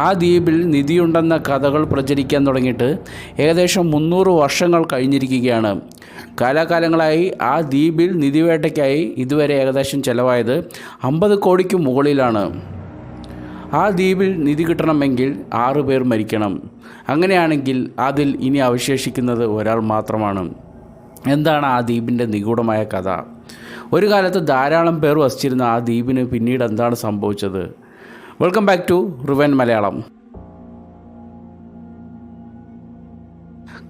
ആ ദ്വീപിൽ നിധിയുണ്ടെന്ന കഥകൾ പ്രചരിക്കാൻ തുടങ്ങിയിട്ട് ഏകദേശം 300 വർഷങ്ങൾ കഴിഞ്ഞിരിക്കുകയാണ്. കാലാകാലങ്ങളായി ആ ദ്വീപിൽ നിധിവേട്ടയ്ക്കായി ഇതുവരെ ഏകദേശം ചിലവായത് 50 കോടിക്ക് മുകളിലാണ്. ആ ദ്വീപിൽ നിധി കിട്ടണമെങ്കിൽ 6 പേർ മരിക്കണം. അങ്ങനെയാണെങ്കിൽ അതിൽ ഇനി അവശേഷിക്കുന്നത് ഒരാൾ മാത്രമാണ്. എന്താണ് ആ ദ്വീപിൻ്റെ നിഗൂഢമായ കഥ? ഒരു കാലത്ത് ധാരാളം പേർ വസിച്ചിരുന്ന ആ ദ്വീപിന് പിന്നീട് എന്താണ് സംഭവിച്ചത്? വെൽക്കം ബാക്ക് ടു റിവൻ മലയാളം.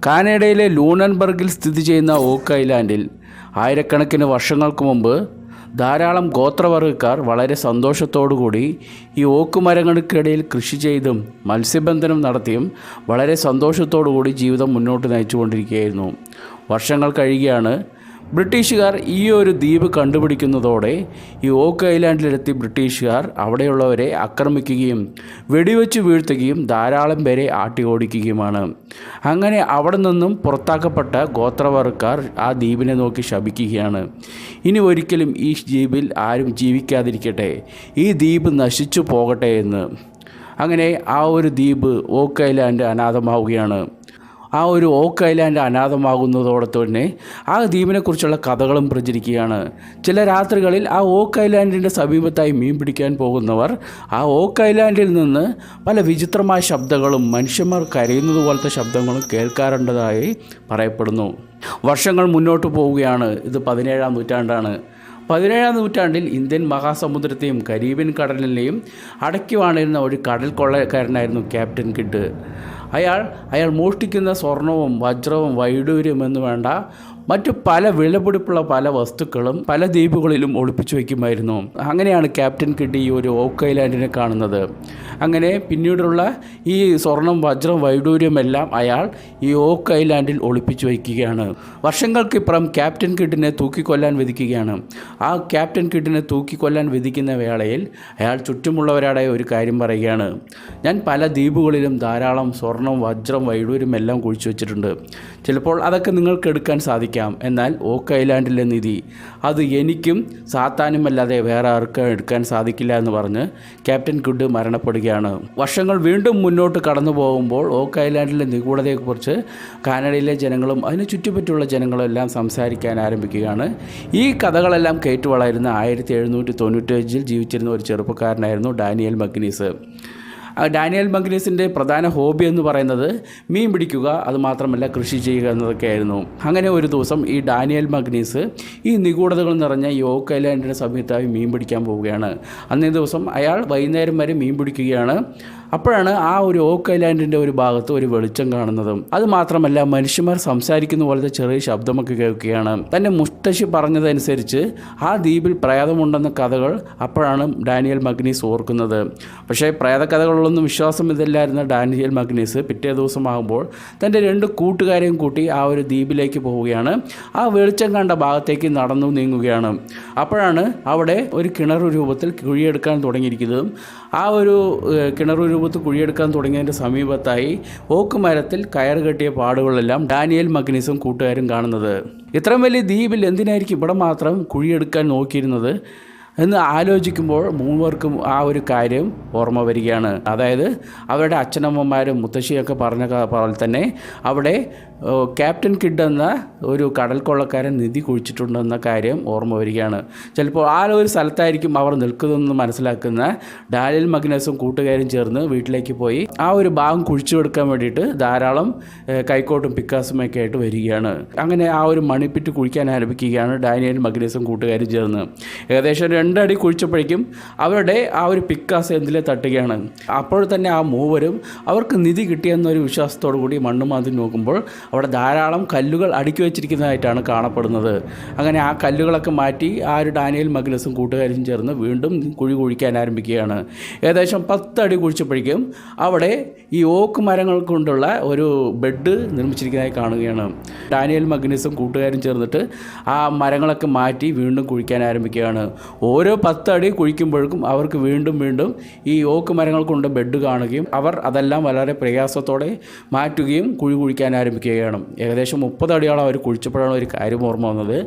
കാനഡയിലെ ലൂണൻബർഗിൽ സ്ഥിതി ചെയ്യുന്ന ഓക്ക് ഐലാൻഡിൽ ആയിരക്കണക്കിന് വർഷങ്ങൾക്ക് മുമ്പ് ധാരാളം ഗോത്രവർഗ്ഗക്കാർ വളരെ സന്തോഷത്തോടുകൂടി ഈ ഓക്ക് മരങ്ങൾക്കിടയിൽ കൃഷി ചെയ്തും മത്സ്യബന്ധനം നടത്തിയും വളരെ സന്തോഷത്തോടുകൂടി ജീവിതം മുന്നോട്ട് നയിച്ചുകൊണ്ടിരിക്കുകയായിരുന്നു. വർഷങ്ങൾ കഴിയുകയാണ്. ബ്രിട്ടീഷുകാർ ഈ ഒരു ദ്വീപ് കണ്ടുപിടിക്കുന്നതോടെ ഈ ഓക്ക് ഐലാൻഡിലെത്തി ബ്രിട്ടീഷുകാർ അവിടെയുള്ളവരെ ആക്രമിക്കുകയും വെടിവെച്ച് വീഴ്ത്തുകയും ധാരാളം പേരെ ആട്ടി ഓടിക്കുകയുമാണ്. അങ്ങനെ അവിടെ നിന്നും പുറത്താക്കപ്പെട്ട ഗോത്രവർഗ്ഗക്കാർ ആ ദ്വീപിനെ നോക്കി ശപിക്കുകയാണ്. ഇനി ഒരിക്കലും ഈ ദ്വീപിൽ ആരും ജീവിക്കാതിരിക്കട്ടെ, ഈ ദ്വീപ് നശിച്ചു പോകട്ടെ എന്ന്. അങ്ങനെ ആ ഒരു ദ്വീപ് ഓക്ക് ഐലാൻഡ് അനാഥമാവുകയാണ്. ആ ഒരു ഓക്ക് ഐലാൻഡ് അനാഥമാകുന്നതോടെ തന്നെ ആ ദ്വീപിനെക്കുറിച്ചുള്ള കഥകളും പ്രചരിക്കുകയാണ്. ചില രാത്രികളിൽ ആ ഓക്ക് ഐലാൻഡിൻ്റെ സമീപത്തായി മീൻ പിടിക്കാൻ പോകുന്നവർ ആ ഓക്ക് ഐലാൻഡിൽ നിന്ന് പല വിചിത്രമായ ശബ്ദങ്ങളും മനുഷ്യന്മാർ കരയുന്നത് പോലത്തെ ശബ്ദങ്ങളും കേൾക്കാറുണ്ടതായി പറയപ്പെടുന്നു. വർഷങ്ങൾ മുന്നോട്ട് പോവുകയാണ്. ഇത് 17-ാം നൂറ്റാണ്ടാണ്. 17-ാം നൂറ്റാണ്ടിൽ ഇന്ത്യൻ മഹാസമുദ്രത്തെയും കരീബിയൻ കടലിനെയും അടക്കി വാണിരുന്ന ഒരു കടൽ കൊള്ളക്കാരനായിരുന്നു ക്യാപ്റ്റൻ കിഡ്. അയാൾ മോഷ്ടിക്കുന്ന സ്വർണവും വജ്രവും വൈഡൂര്യവും എന്ന് വേണ്ട മറ്റു പല വിലപിടിപ്പുള്ള പല വസ്തുക്കളും പല ദ്വീപുകളിലും ഒളിപ്പിച്ചു വയ്ക്കുമായിരുന്നു. അങ്ങനെയാണ് ക്യാപ്റ്റൻ കിഡ് ഈ ഒരു ഓക്ക് ഐലാൻഡിനെ കാണുന്നത്. അങ്ങനെ പിന്നീടുള്ള ഈ സ്വർണം വജ്രം വൈഡൂര്യം എല്ലാം അയാൾ ഈ ഓക്ക് ഐലാൻഡിൽ ഒളിപ്പിച്ചു വയ്ക്കുകയാണ്. വർഷങ്ങൾക്കിപ്പുറം ക്യാപ്റ്റൻ കിഡിനെ തൂക്കിക്കൊല്ലാൻ വിധിക്കുകയാണ്. ആ ക്യാപ്റ്റൻ കിഡിനെ തൂക്കിക്കൊല്ലാൻ വിധിക്കുന്ന വേളയിൽ അയാൾ ചുറ്റുമുള്ളവരുടെ ഒരു കാര്യം പറയുകയാണ്: ഞാൻ പല ദ്വീപുകളിലും ധാരാളം സ്വർണം വജ്രം വൈഡൂര്യം എല്ലാം കുഴിച്ചു വെച്ചിട്ടുണ്ട്. ചിലപ്പോൾ അതൊക്കെ നിങ്ങൾക്ക് എടുക്കാൻ സാധിക്കാം. എന്നാൽ ഓക്ക് ഐലാൻഡിലെ നിധി അത് എനിക്കും സാത്താനുമല്ലാതെ വേറെ ആർക്കും എടുക്കാൻ സാധിക്കില്ല എന്ന് പറഞ്ഞ് ക്യാപ്റ്റൻ കിഡ് മരണപ്പെടുകയാണ്. വർഷങ്ങൾ വീണ്ടും മുന്നോട്ട് കടന്നു പോകുമ്പോൾ ഓക്ക് ഐലാൻഡിലെ നിഗൂഢതയെക്കുറിച്ച് കാനഡയിലെ ജനങ്ങളും അതിന് ചുറ്റുപറ്റുള്ള ജനങ്ങളും എല്ലാം സംസാരിക്കാൻ ആരംഭിക്കുകയാണ്. ഈ കഥകളെല്ലാം കേട്ടു വളരുന്ന 1795 ജീവിച്ചിരുന്ന ഒരു ചെറുപ്പക്കാരനായിരുന്നു ഡാനിയൽ മഗ്നീസ്. ഡാനിയൽ മഗ്നീസിൻ്റെ പ്രധാന ഹോബി എന്ന് പറയുന്നത് മീൻ പിടിക്കുക, അതുമാത്രമല്ല കൃഷി ചെയ്യുക എന്നതൊക്കെയായിരുന്നു. അങ്ങനെ ഒരു ദിവസം ഈ ഡാനിയൽ മഗ്നീസ് ഈ നിഗൂഢതകൾ നിറഞ്ഞ ഈ ഓക്ക് ഐലാൻഡിൻ്റെ സമീപത്തായി മീൻ പിടിക്കാൻ പോവുകയാണ്. അന്നേ ദിവസം അയാൾ വൈകുന്നേരം വരെ മീൻ പിടിക്കുകയാണ്. അപ്പോഴാണ് ആ ഒരു ഓക്ക് ഐലാൻഡിൻ്റെ ഒരു ഭാഗത്ത് ഒരു വെളിച്ചം കാണുന്നതും അതുമാത്രമല്ല മനുഷ്യന്മാർ സംസാരിക്കുന്ന പോലത്തെ ചെറിയ ശബ്ദമൊക്കെ കേൾക്കുകയാണ്. തൻ്റെ മുത്തശ്ശി പറഞ്ഞതനുസരിച്ച് ആ ദ്വീപിൽ പ്രേതമുണ്ടെന്ന കഥകൾ അപ്പോഴാണ് ഡാനിയൽ മഗ്നീസ് ഓർക്കുന്നത്. പക്ഷേ പ്രേതകഥകളിലൊന്നും വിശ്വാസമില്ലായിരുന്ന ഡാനിയൽ മഗ്നീസ് പിറ്റേ ദിവസമാകുമ്പോൾ തൻ്റെ 2 കൂട്ടുകാരെയും കൂട്ടി ആ ഒരു ദ്വീപിലേക്ക് പോവുകയാണ്. ആ വെളിച്ചം കണ്ട ഭാഗത്തേക്ക് നടന്നു നീങ്ങുകയാണ്. അപ്പോഴാണ് അവിടെ ഒരു കിണർ രൂപത്തിൽ കുഴിയെടുക്കാൻ തുടങ്ങിയിരിക്കുന്നതും ആ ഒരു കിണർ രൂപത്തിൽ കുഴിയെടുക്കാൻ തുടങ്ങിയതിൻ്റെ സമീപത്തായി ഓക്ക് മരത്തിൽ കയറ് കെട്ടിയ പാടുകളെല്ലാം ഡാനിയൽ മഗ്നീസും കൂട്ടുകാരും കാണുന്നത്. ഇത്രയും വലിയ ദ്വീപിൽ എന്തിനായിരിക്കും ഇവിടെ മാത്രം കുഴിയെടുക്കാൻ നോക്കിയിരുന്നത് എന്ന് ആലോചിക്കുമ്പോൾ മൂവർക്കും ആ ഒരു കാര്യം ഓർമ്മ വരികയാണ്. അതായത് അവരുടെ അച്ഛനമ്മമാരും മുത്തശ്ശിയൊക്കെ പറഞ്ഞ പോലെ തന്നെ അവിടെ ക്യാപ്റ്റൻ കിഡ് എന്ന ഒരു കടൽ കൊള്ളക്കാരൻ നിധി കുഴിച്ചിട്ടുണ്ടെന്ന കാര്യം ഓർമ്മ വരികയാണ്. ചിലപ്പോൾ ആ ഒരു സ്ഥലത്തായിരിക്കും അവർ നിൽക്കുന്നതെന്ന് മനസ്സിലാക്കുന്ന ഡാനിയൽ മഗ്നീസും കൂട്ടുകാരും ചേർന്ന് വീട്ടിലേക്ക് പോയി ആ ഒരു ഭാഗം കുഴിച്ചെടുക്കാൻ വേണ്ടിയിട്ട് ധാരാളം കൈക്കോട്ടും പിക്കാസുമൊക്കെ ആയിട്ട് വരികയാണ്. അങ്ങനെ ആ ഒരു മണിപ്പിറ്റ് കുഴിക്കാൻ ആരംഭിക്കുകയാണ് ഡാനിയൽ മഗ്നീസും കൂട്ടുകാരും ചേർന്ന്. ഏകദേശം 2 അടി കുഴിച്ചപ്പോഴേക്കും അവരുടെ ആ ഒരു പിക്കാസ് എന്തിലെ തട്ടുകയാണ്. അപ്പോൾ തന്നെ ആ മൂവരും അവർക്ക് നിധി കിട്ടിയെന്നൊരു വിശ്വാസത്തോടു കൂടി മണ്ണുമാന്തി നോക്കുമ്പോൾ അവിടെ ധാരാളം കല്ലുകൾ അടുക്കി വെച്ചിരിക്കുന്നതായിട്ടാണ് കാണപ്പെടുന്നത്. അങ്ങനെ ആ കല്ലുകളൊക്കെ മാറ്റി ആ ഒരു ഡാനിയൽ മഗ്നീസും കൂട്ടുകാരും ചേർന്ന് വീണ്ടും കുഴി കുഴിക്കാൻ ആരംഭിക്കുകയാണ്. ഏകദേശം 10 അടി കുഴിച്ചപ്പോഴേക്കും അവിടെ ഈ ഓക്ക് മരങ്ങൾ കൊണ്ടുള്ള ഒരു ബെഡ് നിർമ്മിച്ചിരിക്കുന്നതായി കാണുകയാണ്. ഡാനിയൽ മഗ്നീസും കൂട്ടുകാരും ചേർന്നിട്ട് ആ മരങ്ങളൊക്കെ മാറ്റി വീണ്ടും കുഴിക്കാൻ ആരംഭിക്കുകയാണ്. ഓരോ 10 അടി കുഴിക്കുമ്പോഴേക്കും അവർക്ക് വീണ്ടും ഈ ഓക്ക് മരങ്ങൾ കൊണ്ട് ബെഡ് കാണുകയും അവർ അതെല്ലാം വളരെ പ്രയാസത്തോടെ മാറ്റുകയും കുഴി കുഴിക്കാൻ ആരംഭിക്കുകയാണ്. അറിയണം. ഏകദേശം 30 അടിയോളം അവർ കുഴിച്ചപ്പോഴാണ് ഒരു കാര്യം ഓർമ്മ വന്നത്.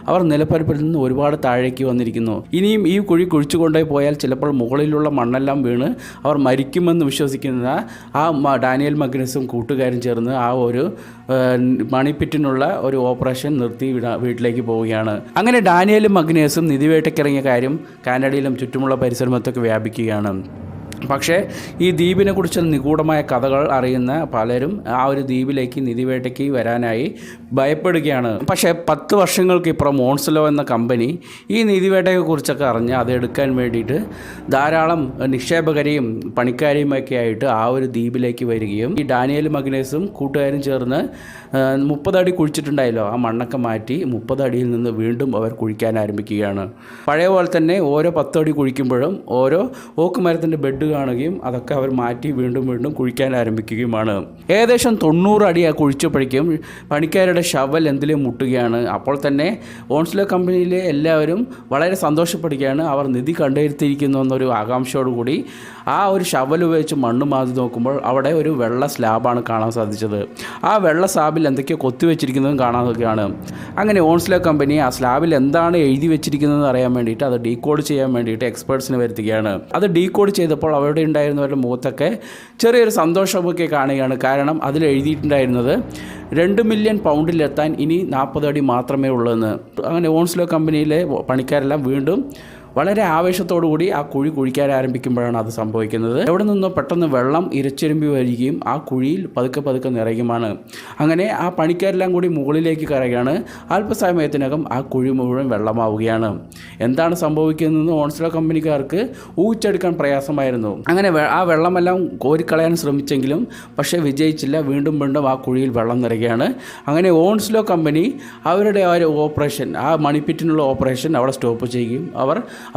അവർ നിലപ്പരപ്പിൽ നിന്ന് ഒരുപാട് താഴേക്ക് വന്നിരിക്കുന്നു. ഇനിയും ഈ കുഴി കുഴിച്ചു കൊണ്ടേ പോയാൽ ചിലപ്പോൾ മുകളിലുള്ള മണ്ണെല്ലാം വീണ് അവർ മരിക്കുമെന്ന് വിശ്വസിക്കുന്ന ആ ഡാനിയൽ മഗ്നസും കൂട്ടുകാരും ചേർന്ന് ആ ഒരു മണിപ്പിറ്റിനുള്ള ഒരു ഓപ്പറേഷൻ നിർത്തി വീട്ടിലേക്ക് പോവുകയാണ്. അങ്ങനെ ഡാനിയലും മഗ്നസും നിധിവേട്ടയ്ക്കിറങ്ങിയ കാര്യം കാനഡയിലും ചുറ്റുമുള്ള പരിസരത്തൊക്കെ വ്യാപിക്കുകയാണ്. പക്ഷേ ഈ ദ്വീപിനെക്കുറിച്ച് നിഗൂഢമായ കഥകൾ അറിയുന്ന പലരും ആ ഒരു ദ്വീപിലേക്ക് നിധിവേട്ടയ്ക്ക് വരാനായി ഭയപ്പെടുകയാണ്. പക്ഷേ 10 വർഷങ്ങൾക്കിപ്പുറം ഓൺസ്ലോ എന്ന കമ്പനി ഈ നിധിവേട്ടയെക്കുറിച്ചൊക്കെ അറിഞ്ഞ് അതെടുക്കാൻ വേണ്ടിയിട്ട് ധാരാളം നിക്ഷേപകരെയും പണിക്കാരെയുമൊക്കെ ആയിട്ട് ആ ഒരു ദ്വീപിലേക്ക് വരികയും ഈ ഡാനിയൽ മഗ്നസും കൂട്ടുകാരും ചേർന്ന് 30 അടി കുഴിച്ചിട്ടുണ്ടായല്ലോ, ആ മണ്ണൊക്കെ മാറ്റി 30 അടിയിൽ നിന്ന് വീണ്ടും അവർ കുഴിക്കാൻ ആരംഭിക്കുകയാണ്. പഴയ പോലെ തന്നെ ഓരോ 10 അടി കുഴിക്കുമ്പോഴും ഓരോ ഓക്ക് മരത്തിൻ്റെ ബെഡ് കാണുകയും അതൊക്കെ അവർ മാറ്റി വീണ്ടും കുഴിക്കാൻ ആരംഭിക്കുകയുമാണ്. ഏകദേശം 90 അടി കുഴിച്ചപ്പോഴേക്കും പണിക്കാരുടെ ഷവൽ എന്തിലും മുട്ടുകയാണ്. അപ്പോൾ തന്നെ ഓൺസ്ലോ കമ്പനിയിലെ എല്ലാവരും വളരെ സന്തോഷപ്പെടുകയാണ്. അവർ നിധി കണ്ടെടുത്തിരിക്കുന്നു എന്നൊരു ആകാംക്ഷയോടുകൂടി ആ ഒരു ഷവൽ ഉപയോഗിച്ച് മണ്ണ് മാതി നോക്കുമ്പോൾ അവിടെ ഒരു വെള്ള സ്ലാബാണ് കാണാൻ സാധിച്ചത്. ആ വെള്ള സ്ലാബിൽ എന്തൊക്കെയോ കൊത്തിവെച്ചിരിക്കുന്നതും കാണാതൊക്കെയാണ്. അങ്ങനെ ഓൺസ്ലോ കമ്പനി ആ സ്ലാബിൽ എന്താണ് എഴുതി വെച്ചിരിക്കുന്നതെന്ന് അറിയാൻ വേണ്ടിയിട്ട് അത് ഡീകോഡ് ചെയ്യാൻ വേണ്ടിയിട്ട് എക്സ്പേർട്സിനെ വരുത്തുകയാണ്. അത് ഡീകോഡ് ചെയ്തപ്പോൾ അവിടെ ഉണ്ടായിരുന്നവരുടെ മുഖത്തൊക്കെ ചെറിയൊരു സന്തോഷമൊക്കെ കാണുകയാണ്. കാരണം അതിൽ എഴുതിയിട്ടുണ്ടായിരുന്നത് 2 മില്യൺ പൗണ്ടിലെത്താൻ ഇനി 40 അടി മാത്രമേ ഉള്ളൂവെന്ന്. അങ്ങനെ ഓൺസ്ലോ കമ്പനിയിലെ പണിക്കാരെല്ലാം വീണ്ടും വളരെ ആവേശത്തോടുകൂടി ആ കുഴി കുഴിക്കാൻ ആരംഭിക്കുമ്പോഴാണ് അത് സംഭവിക്കുന്നത്. എവിടെ നിന്നോ പെട്ടെന്ന് വെള്ളം ഇരച്ചിരുമ്പി വരികയും ആ കുഴിയിൽ പതുക്കെ നിറയുകയാണ്. അങ്ങനെ ആ പണിക്കാരെല്ലാം കൂടി മുകളിലേക്ക് കയറുകയാണ്. അല്പസമയത്തിനകം ആ കുഴി മുഴുവൻ വെള്ളമാവുകയാണ്. എന്താണ് സംഭവിക്കുന്നതെന്ന് ഓൺസ്ലോ കമ്പനിക്കാർക്ക് ഊഹിച്ചെടുക്കാൻ പ്രയാസമായിരുന്നു. അങ്ങനെ ആ വെള്ളമെല്ലാം കോരിക്കളയാൻ ശ്രമിച്ചെങ്കിലും പക്ഷേ വിജയിച്ചില്ല. വീണ്ടും ആ കുഴിയിൽ വെള്ളം നിറയുകയാണ്. അങ്ങനെ ഓൺസ്ലോ കമ്പനി അവരുടെ ആ ഒരു ഓപ്പറേഷൻ, ആ മണിപ്പിറ്റിനുള്ള ഓപ്പറേഷൻ അവിടെ സ്റ്റോപ്പ് ചെയ്യുകയും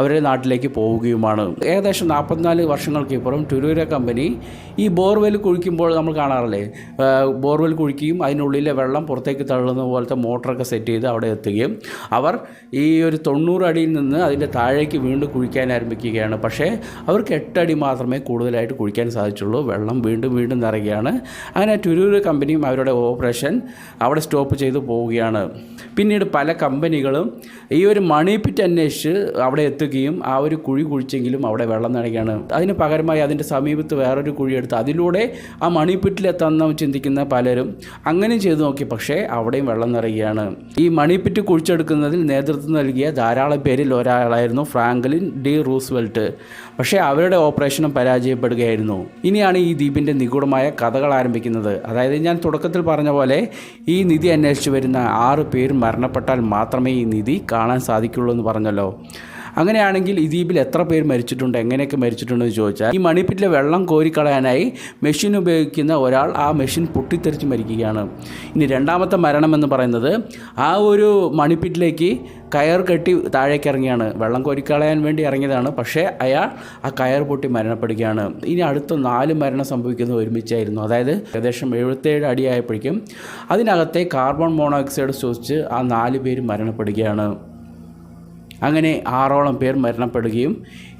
അവരുടെ നാട്ടിലേക്ക് പോവുകയുമാണ്. ഏകദേശം 44 വർഷങ്ങൾക്കിപ്പുറം ടുരൂര കമ്പനി ഈ ബോർവെൽ കുഴിക്കുമ്പോൾ നമ്മൾ കാണാറില്ലേ, ബോർവെൽ കുഴിക്കുകയും അതിനുള്ളിലെ വെള്ളം പുറത്തേക്ക് തള്ളുന്ന പോലത്തെ മോട്ടറൊക്കെ സെറ്റ് ചെയ്ത് അവിടെ എത്തുകയും അവർ ഈ ഒരു 90 അടിയിൽ നിന്ന് അതിൻ്റെ താഴേക്ക് വീണ്ടും കുഴിക്കാൻ ആരംഭിക്കുകയാണ്. പക്ഷേ അവർക്ക് 8 അടി മാത്രമേ കൂടുതലായിട്ട് കുഴിക്കാൻ സാധിച്ചുള്ളൂ. വെള്ളം വീണ്ടും നിറയുകയാണ്. അങ്ങനെ ടുരൂര കമ്പനിയും അവരുടെ ഓപ്പറേഷൻ അവിടെ സ്റ്റോപ്പ് ചെയ്ത് പോവുകയാണ്. പിന്നീട് പല കമ്പനികളും ഈ ഒരു മണിപ്പിറ്റ് അന്വേഷിച്ച് അവിടെ എത്തുകയും ആ ഒരു കുഴി കുഴിച്ചെങ്കിലും അവിടെ വെള്ളം നിറയുകയാണ്. അതിന് പകരമായി അതിൻ്റെ സമീപത്ത് വേറൊരു കുഴി എടുത്ത് അതിലൂടെ ആ മണിപ്പിറ്റിലെത്താമെന്ന് ചിന്തിക്കുന്ന പലരും അങ്ങനെ ചെയ്തു നോക്കി. പക്ഷേ അവിടെയും വെള്ളം നിറയുകയാണ്. ഈ മണിപ്പിറ്റ് കുഴിച്ചെടുക്കുന്നതിൽ നേതൃത്വം നൽകിയ ധാരാളം പേരിൽ ഒരാളായിരുന്നു ഫ്രാങ്ക്ലിൻ ഡി റൂസ്വെൽറ്റ്. പക്ഷേ അവരുടെ ഓപ്പറേഷനും പരാജയപ്പെടുകയായിരുന്നു. ഇനിയാണ് ഈ ദ്വീപിൻ്റെ നിഗൂഢമായ കഥകൾ ആരംഭിക്കുന്നത്. അതായത് ഞാൻ തുടക്കത്തിൽ പറഞ്ഞ പോലെ ഈ നിധി അന്വേഷിച്ച് വരുന്ന 6 പേർ മരണപ്പെട്ടാൽ മാത്രമേ ഈ നിധി കാണാൻ സാധിക്കുള്ളൂ എന്ന് പറഞ്ഞല്ലോ. അങ്ങനെയാണെങ്കിൽ ഈ ദ്വീപിൽ എത്ര പേർ മരിച്ചിട്ടുണ്ട്, എങ്ങനെയൊക്കെ മരിച്ചിട്ടുണ്ടെന്ന് ചോദിച്ചാൽ ഈ മണിപ്പിറ്റിലെ വെള്ളം കോരിക്കളയാനായി മെഷീൻ ഉപയോഗിക്കുന്ന ഒരാൾ ആ മെഷീൻ പൊട്ടിത്തെറിച്ച് മരിക്കുകയാണ്. ഇനി രണ്ടാമത്തെ മരണം എന്ന് പറയുന്നത് ആ ഒരു മണിപ്പിറ്റിലേക്ക് കയർ കെട്ടി താഴേക്ക് ഇറങ്ങിയാണ്. വെള്ളം കോരിക്കളയാൻ വേണ്ടി ഇറങ്ങിയതാണ്, പക്ഷേ അയാൾ ആ കയർ പൊട്ടി മരണപ്പെടുകയാണ്. ഇനി അടുത്ത 4 മരണം സംഭവിക്കുന്നത് ഒരുമിച്ചായിരുന്നു. അതായത് ഏകദേശം 77 അടിയായപ്പോഴേക്കും അതിനകത്തെ കാർബൺ മോണോക്സൈഡ് ശ്വസിച്ച് ആ 4 പേര് മരണപ്പെടുകയാണ്. അങ്ങനെ 6ഓളം പേർ മരണപ്പെടുകയും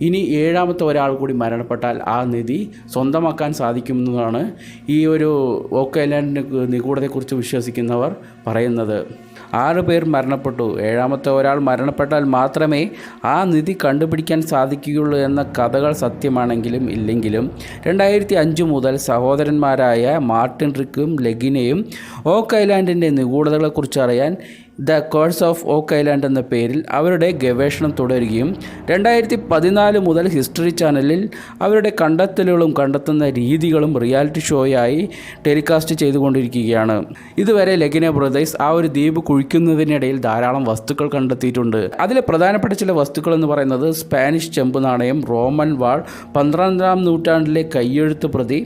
ഇനി 7ാമത്തെ ഒരാൾ കൂടി മരണപ്പെട്ടാൽ ആ നിധി സ്വന്തമാക്കാൻ സാധിക്കുമെന്നതാണ് ഈ ഒരു ഓക്ക് ഐലൻഡിൻ്റെ നിഗൂഢതയെക്കുറിച്ച് വിശ്വസിക്കുന്നവർ പറയുന്നത്. 6 പേർ മരണപ്പെട്ടു, 7ാമത്തെ ഒരാൾ മരണപ്പെട്ടാൽ മാത്രമേ ആ നിധി കണ്ടുപിടിക്കാൻ സാധിക്കുകയുള്ളൂ എന്ന കഥകൾ സത്യമാണെങ്കിലും ഇല്ലെങ്കിലും 2005 മുതൽ സഹോദരന്മാരായ മാർട്ടിൻ റിക്കും ലെഗിനെയും ഓക്ക് ഐലാൻഡിൻ്റെ നിഗൂഢതകളെക്കുറിച്ച് അറിയാൻ the curse of oak island എന്ന പേരിൽ അവരുടെ ഗവേഷണം തുടരുകയും 2014 മുതൽ ഹിസ്റ്ററി ചാനലിൽ അവരുടെ കണ്ടെത്തലുകളും കണ്ടെത്തുന്ന രീതികളും റിയാലിറ്റി ഷോയായി ടെലികാസ്റ്റ് ചെയ്തുകൊണ്ടിരിക്കുകയാണ്. ഇതുവരെ ലെഗിനെ ബ്രദേഴ്സ് ആ ഒരു ദ്വീപ് കുഴിക്കുന്നതിനിടയിൽ ധാരാളം വസ്തുക്കൾ കണ്ടെത്തിയിട്ടുണ്ട്. അതിലെ പ്രധാനപ്പെട്ട ചില വസ്തുക്കൾ എന്ന് പറയുന്നത് സ്പാനിഷ് ചെമ്പ് നാണയം, റോമൻ വാൾ, 12ാം നൂറ്റാണ്ടിലെ കയ്യെഴുത്ത് പ്രതി,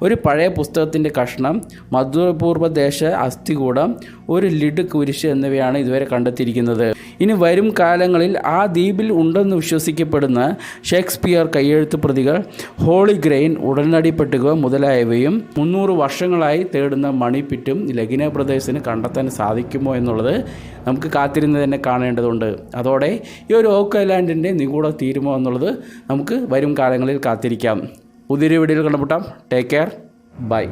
ഒരു പഴയ പുസ്തകത്തിൻ്റെ കഷ്ണം, മധ്യപൂർവ്വ ദേശ അസ്ഥികൂടം, ഒരു ലിഡ് കുരിശ് എന്നിവയാണ് ഇതുവരെ കണ്ടെത്തിയിരിക്കുന്നത്. ഇനി വരും കാലങ്ങളിൽ ആ ദ്വീപിൽ ഉണ്ടെന്ന് വിശ്വസിക്കപ്പെടുന്ന ഷേക്സ്പിയർ കയ്യെഴുത്ത് പ്രതികൾ, ഹോളി ഗ്രെയിൻ, ഉടനടി പട്ടിക മുതലായവയും 300 വർഷങ്ങളായി തേടുന്ന മണിപ്പിറ്റും ലെഗിനെ ബ്രദേഴ്സിന് കണ്ടെത്താൻ സാധിക്കുമോ എന്നുള്ളത് നമുക്ക് കാത്തിരുന്ന് തന്നെ കാണേണ്ടതുണ്ട്. അതോടെ ഈ ഒരു ഓക്ക് ഐലാൻഡിൻ്റെ നിഗൂഢ തീരുമോ എന്നുള്ളത് നമുക്ക് വരും കാലങ്ങളിൽ കാത്തിരിക്കാം. പുതിയൊരു വീഡിയോയിൽ കണ്ടുമുട്ടാം. Take care, by.